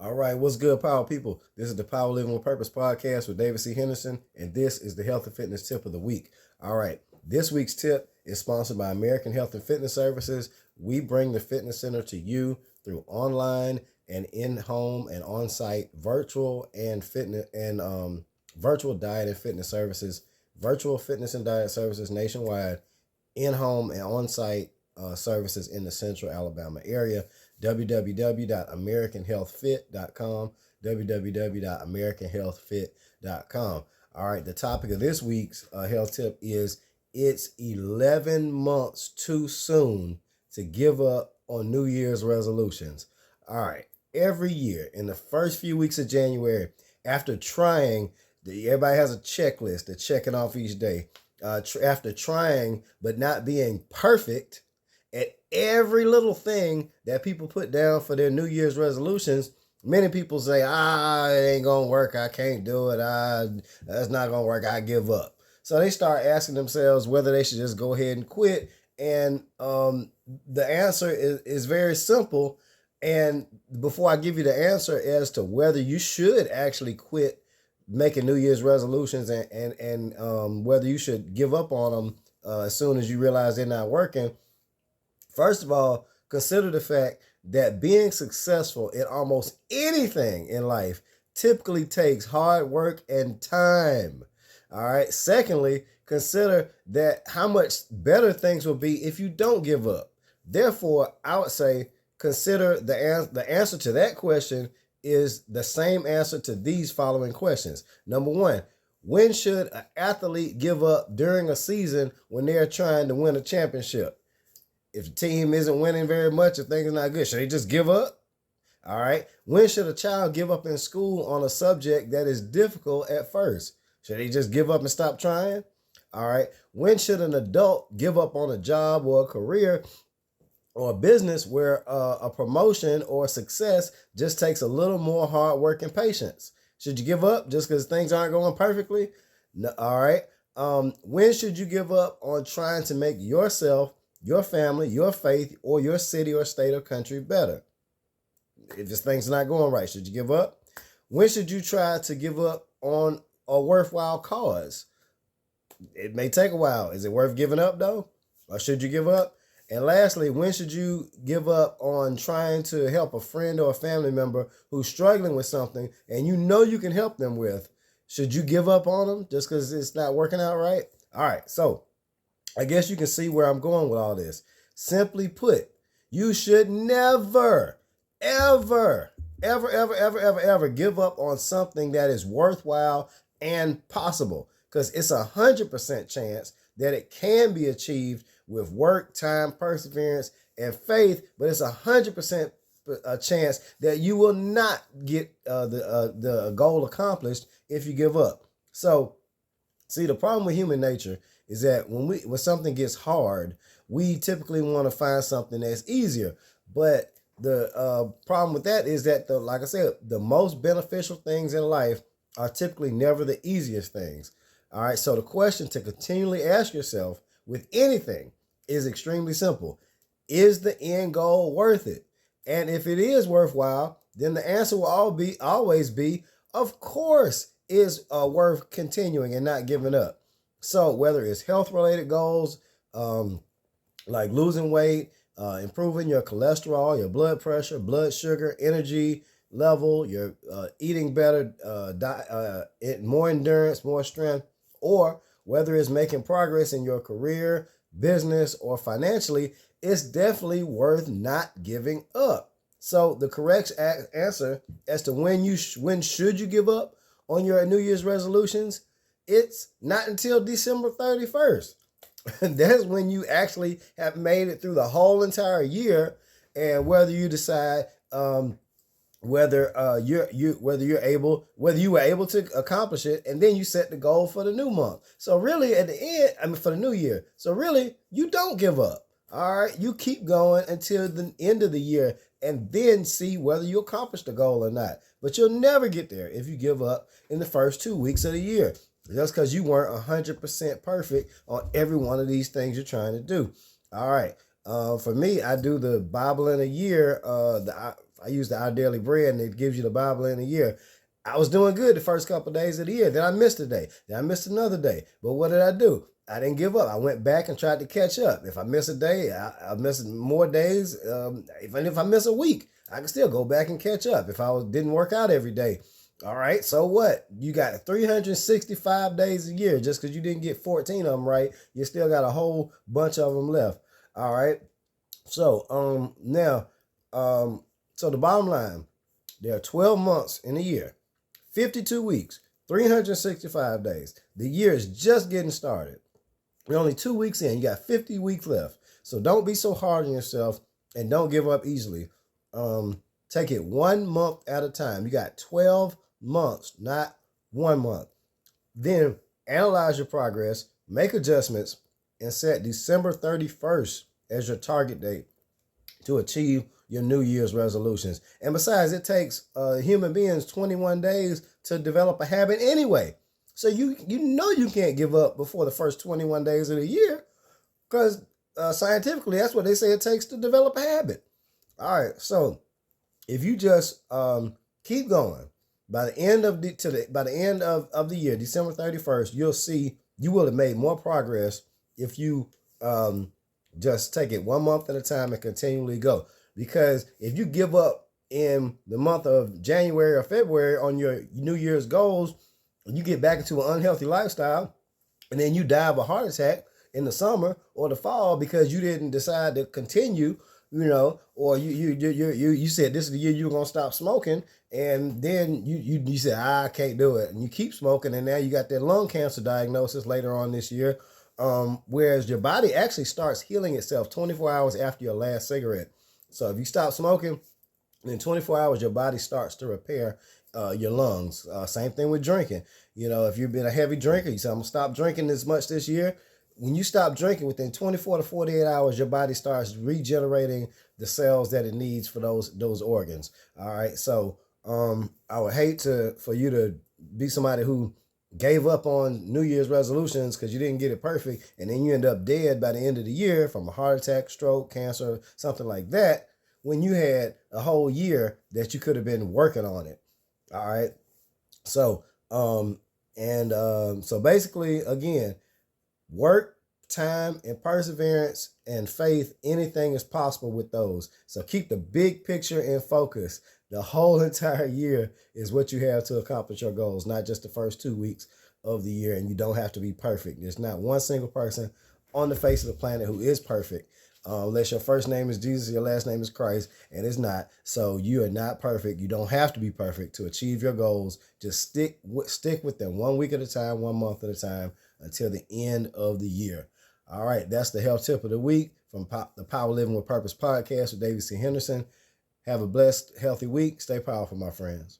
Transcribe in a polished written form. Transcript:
All right, what's good, Power People? This is the Power Living with Purpose podcast with David C. Henderson, and this is the Health and Fitness Tip of the Week. All right, this week's tip is sponsored by American Health and Fitness Services. We bring the fitness center to you through online and in-home and on-site virtual and fitness and virtual diet and fitness services, virtual fitness and diet services nationwide, in-home and on-site services in the central Alabama area. www.americanhealthfit.com, www.americanhealthfit.com. All right, the topic of this week's health tip is it's 11 months too soon to give up on New Year's resolutions. All right, every year in the first few weeks of January, after trying, everybody has a checklist they're checking off each day. After trying but not being perfect at every little thing that people put down for their New Year's resolutions, many people say, it ain't gonna work, I can't do it, that's not gonna work, I give up. So they start asking themselves whether they should just go ahead and quit. And the answer is very simple. And before I give you the answer as to whether you should actually quit making New Year's resolutions and whether you should give up on them as soon as you realize they're not working, first of all, consider the fact that being successful in almost anything in life typically takes hard work and time. All right. Secondly, consider that how much better things will be if you don't give up. Therefore, I would say consider the answer to that question is the same answer to these following questions. Number one, when should an athlete give up during a season when they're trying to win a championship? If the team isn't winning very much, if things are not good, should they just give up? All right. When should a child give up in school on a subject that is difficult at first? Should they just give up and stop trying? All right. When should an adult give up on a job or a career or a business where a promotion or success just takes a little more hard work and patience? Should you give up just because things aren't going perfectly? No, all right. When should you give up on trying to make yourself, your family, your faith, or your city or state or country better? If this thing's not going right, should you give up? When should you try to give up on a worthwhile cause? It may take a while. Is it worth giving up though? Or should you give up? And lastly, when should you give up on trying to help a friend or a family member who's struggling with something and you know you can help them with? Should you give up on them just because it's not working out right? All right, so I guess you can see where I'm going with all this. Simply put, you should never, ever give up on something that is worthwhile and possible, because it's 100% chance that it can be achieved with work, time, perseverance, and faith, but it's 100% a chance that you will not get the goal accomplished if you give up. So, see, the problem with human nature is that when something gets hard, we typically want to find something that's easier. But the problem with that is that, like I said, the most beneficial things in life are typically never the easiest things. All right. So the question to continually ask yourself with anything is extremely simple. Is the end goal worth it? And if it is worthwhile, then the answer will always be, of course, is worth continuing and not giving up. So whether it's health-related goals, like losing weight, improving your cholesterol, your blood pressure, blood sugar, energy level, your eating better, more endurance, more strength, or whether it's making progress in your career, business, or financially, it's definitely worth not giving up. So the correct answer as to when should you give up on your New Year's resolutions, it's not until December 31st. That's when you actually have made it through the whole entire year, and whether you decide whether you were able to accomplish it, and then you set the goal for the new month. So really, at the end, for the new year. So really, you don't give up. All right, you keep going until the end of the year, and then see whether you accomplish the goal or not. But you'll never get there if you give up in the first 2 weeks of the year, just because you weren't 100% perfect on every one of these things you're trying to do. All right. For me, I do the Bible in a year. I use the Our Daily Bread, and it gives you the Bible in a year. I was doing good the first couple of days of the year. Then I missed a day. Then I missed another day. But what did I do? I didn't give up. I went back and tried to catch up. If I miss a day, I miss more days. Even if I miss a week, I can still go back and catch up. If I didn't work out every day, all right, so what? You got 365 days a year. Just because you didn't get 14 of them right, you still got a whole bunch of them left. All right. So now so the bottom line, there are 12 months in a year, 52 weeks, 365 days. The year is just getting started. We're only 2 weeks in. You got 50 weeks left. So don't be so hard on yourself and don't give up easily. Take it 1 month at a time. You got 12 months, not 1 month. Then analyze your progress, make adjustments, and set December 31st as your target date to achieve your New Year's resolutions. And besides, it takes human beings 21 days to develop a habit anyway. So you know you can't give up before the first 21 days of the year, because scientifically that's what they say it takes to develop a habit. All right, so if you just keep going, by the end of the year, December 31st, you'll see you will have made more progress if you just take it 1 month at a time and continually go. Because if you give up in the month of January or February on your New Year's goals, you get back into an unhealthy lifestyle, and then you die of a heart attack in the summer or the fall because you didn't decide to continue, or you said this is the year you're gonna stop smoking, and then you said I can't do it, and you keep smoking, and now you got that lung cancer diagnosis later on this year. Whereas your body actually starts healing itself 24 hours after your last cigarette. So if you stop smoking, in 24 hours, your body starts to repair your lungs. Same thing with drinking. If you've been a heavy drinker, you say, I'm going to stop drinking as much this year. When you stop drinking, within 24 to 48 hours, your body starts regenerating the cells that it needs for those organs. All right. So I would hate for you to be somebody who gave up on New Year's resolutions because you didn't get it perfect, and then you end up dead by the end of the year from a heart attack, stroke, cancer, something like that, when you had a whole year that you could have been working on it. All right. So, so basically, again, work, time, and perseverance and faith, anything is possible with those. So keep the big picture in focus. The whole entire year is what you have to accomplish your goals, not just the first 2 weeks of the year. And you don't have to be perfect. There's not one single person on the face of the planet who is perfect. Unless your first name is Jesus, your last name is Christ, and it's not. So you are not perfect. You don't have to be perfect to achieve your goals. Just stick with them 1 week at a time, 1 month at a time, until the end of the year. All right, that's the health tip of the week from the Power Living with Purpose podcast with David C. Henderson. Have a blessed, healthy week. Stay powerful, my friends.